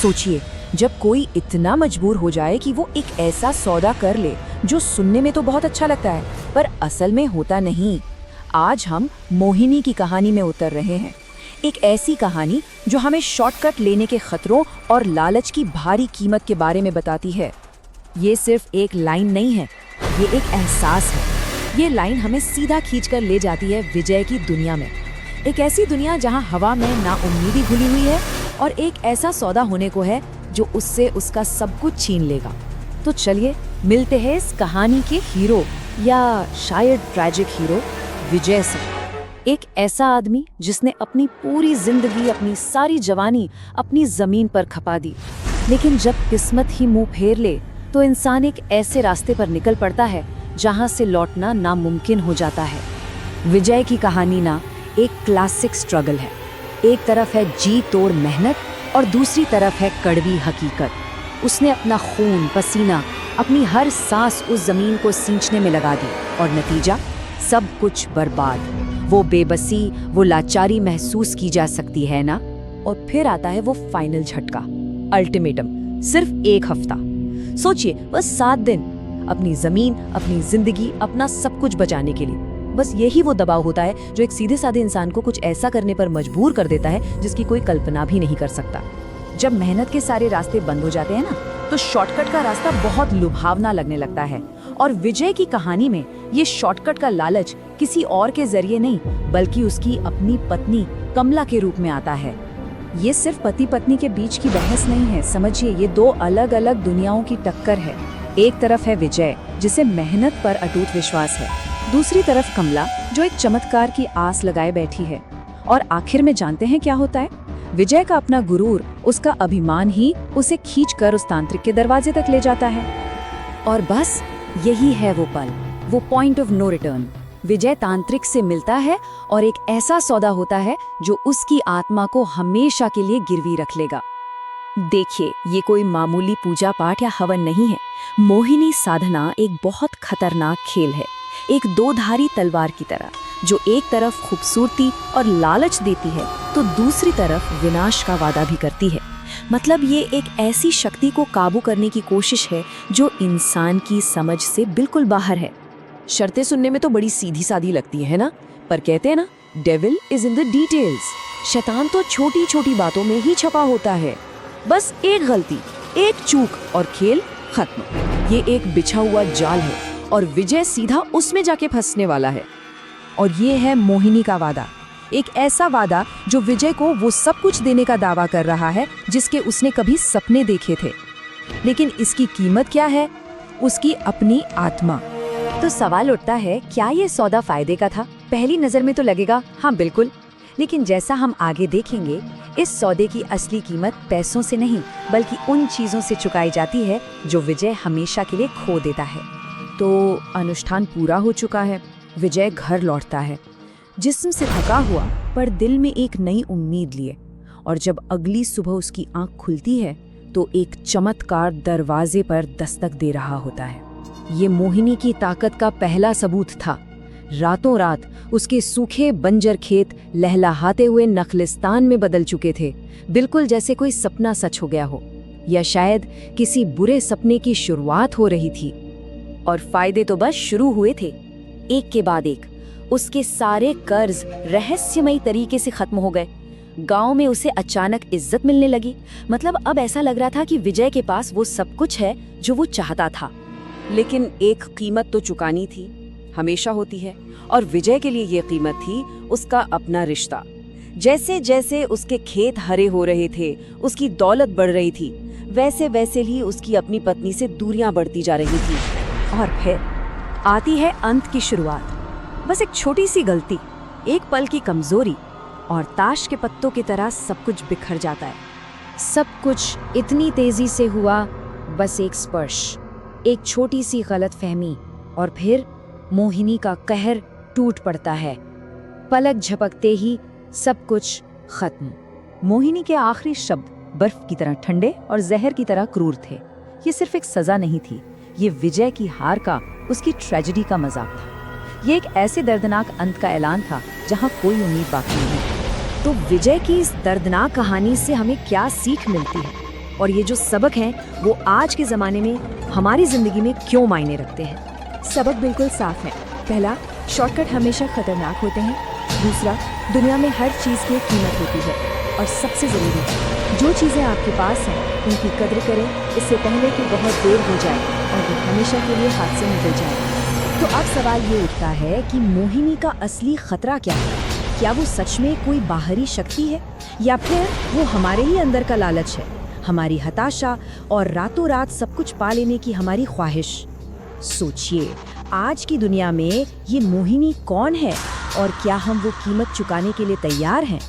सोचिए, जब कोई इतना मजबूर हो जाए कि वो एक ऐसा सौदा कर ले जो सुनने में तो बहुत अच्छा लगता है पर असल में होता नहीं। आज हम मोहिनी की कहानी में उतर रहे हैं, एक ऐसी कहानी जो हमें शॉर्टकट लेने के खतरों और लालच की भारी कीमत के बारे में बताती है। ये सिर्फ एक लाइन नहीं है, ये एक एहसास है। ये लाइन हमें सीधा खींचकर ले जाती है विजय की दुनिया में, एक ऐसी दुनिया जहां हवा में नाउम्मीदी घुली हुई है और एक ऐसा सौदा होने को है जो उससे उसका सब कुछ छीन लेगा। तो चलिए मिलते हैं इस कहानी के हीरो, या शायद ट्रैजिक हीरो, विजय से। एक ऐसा आदमी जिसने अपनी पूरी जिंदगी, अपनी सारी जवानी अपनी जमीन पर खपा दी, लेकिन जब किस्मत ही मुंह फेर ले तो इंसान एक ऐसे रास्ते पर निकल पड़ता है जहां से लौटना नामुमकिन हो जाता है। विजय की कहानी ना एक क्लासिक स्ट्रगल है। एक तरफ है जी तोड़ मेहनत और दूसरी तरफ है कड़वी हकीकत। उसने अपना खून पसीना, अपनी हर सांस उस जमीन को सींचने में लगा दी और नतीजा सब कुछ बर्बाद। वो बेबसी, वो लाचारी महसूस की जा सकती है ना। और फिर आता है वो फाइनल झटका, अल्टीमेटम। सिर्फ एक हफ्ता, सोचिए, बस 7 दिन, अपनी जमीन, अपनी जिंदगी, अपना सब कुछ बचाने के लिए। बस यही वो दबाव होता है जो एक सीधे साधे इंसान को कुछ ऐसा करने पर मजबूर कर देता है जिसकी कोई कल्पना भी नहीं कर सकता। जब मेहनत के सारे रास्ते बंद हो जाते हैं ना, तो शॉर्टकट का रास्ता बहुत लुभावना लगने लगता है। और विजय की कहानी में ये शॉर्टकट का लालच किसी और के जरिए नहीं, बल्कि उसकी अपनी पत्नी कमला के रूप में आता है। ये सिर्फ पति पत्नी के बीच की बहस नहीं है, समझिए, ये 2 अलग अलग दुनियाओं की टक्कर है। एक तरफ है विजय, जिसे मेहनत पर अटूट विश्वास है। दूसरी तरफ कमला, जो एक चमत्कार की आस लगाए बैठी है। और आखिर में जानते हैं क्या होता है? विजय का अपना गुरूर, उसका अभिमान ही उसे खींचकर उस तांत्रिक के दरवाजे तक ले जाता है। और बस यही है वो पल, वो पॉइंट ऑफ नो रिटर्न। विजय तांत्रिक से मिलता है और एक ऐसा सौदा होता है जो उसकी आत्मा को हमेशा के लिए गिरवी रख लेगा। देखिए, ये कोई मामूली पूजा पाठ या हवन नहीं है। मोहिनी साधना एक बहुत खतरनाक खेल है, एक 2-धारी तलवार की तरह, जो एक तरफ खूबसूरती और लालच देती है तो दूसरी तरफ विनाश का वादा भी करती है। मतलब ये एक ऐसी शक्ति को काबू करने की कोशिश है जो इंसान की समझ से बिल्कुल बाहर है। शर्तें सुनने में तो बड़ी सीधी सादी लगती है ना, पर कहते हैं ना, devil is in the details. शैतान तो छोटी छोटी बातों में ही छपा होता है। बस एक गलती, एक चूक और खेल खत्म। ये एक बिछा हुआ जाल है और विजय सीधा उसमें जाके फंसने वाला है। और ये है मोहिनी का वादा, एक ऐसा वादा जो विजय को वो सब कुछ देने का दावा कर रहा है जिसके उसने कभी सपने देखे थे। लेकिन इसकी कीमत क्या है? उसकी अपनी आत्मा। तो सवाल उठता है, क्या ये सौदा फायदे का था? पहली नजर में तो लगेगा हाँ बिल्कुल, लेकिन जैसा हम आगे देखेंगे, इस सौदे की असली कीमत पैसों से नहीं बल्कि उन चीजों से चुकाई जाती है जो विजय हमेशा के लिए खो देता है। तो अनुष्ठान पूरा हो चुका है, विजय घर लौटता है, जिस्म से थका हुआ पर दिल में एक नई उम्मीद लिए। और जब अगली सुबह उसकी आंख खुलती है तो एक चमत्कार दरवाजे पर दस्तक दे रहा होता है। ये मोहिनी की ताकत का पहला सबूत था। रातों रात उसके सूखे बंजर खेत लहलहाते हुए नखलिस्तान में बदल चुके थे, बिल्कुल जैसे कोई सपना सच हो गया हो, या शायद किसी बुरे सपने की शुरुआत हो रही थी। और फायदे तो बस शुरू हुए थे, एक के बाद एक। उसके सारे कर्ज रहस्यमयी तरीके से खत्म हो गए। गांव में उसे अचानक इज्जत मिलने लगी। मतलब अब ऐसा लग रहा था कि विजय के पास वो सब कुछ है जो वो चाहता था। लेकिन एक कीमत तो चुकानी थी, हमेशा होती है, और विजय के लिए ये कीमत थी उसका अपना रिश्ता। जैसे जैसे उसके खेत हरे हो रहे थे, उसकी दौलत बढ़ रही थी, वैसे वैसे ही उसकी अपनी पत्नी से दूरियां बढ़ती जा रही थी। और फिर आती है अंत की शुरुआत। बस एक छोटी सी गलती, एक पल की कमजोरी, और ताश के पत्तों की तरह सब कुछ बिखर जाता है। सब कुछ इतनी तेजी से हुआ, बस एक स्पर्श, एक छोटी सी गलतफहमी, और फिर मोहिनी का कहर टूट पड़ता है। पलक झपकते ही सब कुछ खत्म। मोहिनी के आखिरी शब्द बर्फ की तरह ठंडे और जहर की तरह क्रूर थे। ये सिर्फ एक सजा नहीं थी, ये विजय की हार का, उसकी ट्रेजेडी का मजाक था। ये एक ऐसे दर्दनाक अंत का ऐलान था जहां कोई उम्मीद बाकी नहीं। तो विजय की इस दर्दनाक कहानी से हमें क्या सीख मिलती है? और ये जो सबक हैं वो आज के ज़माने में हमारी ज़िंदगी में क्यों मायने रखते हैं। सबक बिल्कुल साफ है। पहला, शॉर्टकट हमेशा खतरनाक होते हैं। दूसरा, दुनिया में हर चीज़ की एक कीमत होती है। और सबसे ज़रूरी, जो चीज़ें आपके पास हैं उनकी कद्र करें, इससे पहले कि बहुत देर हो जाए और वो हमेशा के लिए हाथ से निकल जाए। तो अब सवाल ये उठता है कि मोहिनी का असली खतरा क्या है? क्या वो सच में कोई बाहरी शक्ति है या फिर वो हमारे ही अंदर का लालच है, हमारी हताशा और रातों रात सब कुछ पा लेने की हमारी ख्वाहिश? सोचिए, आज की दुनिया में ये मोहिनी कौन है और क्या हम वो कीमत चुकाने के लिए तैयार हैं?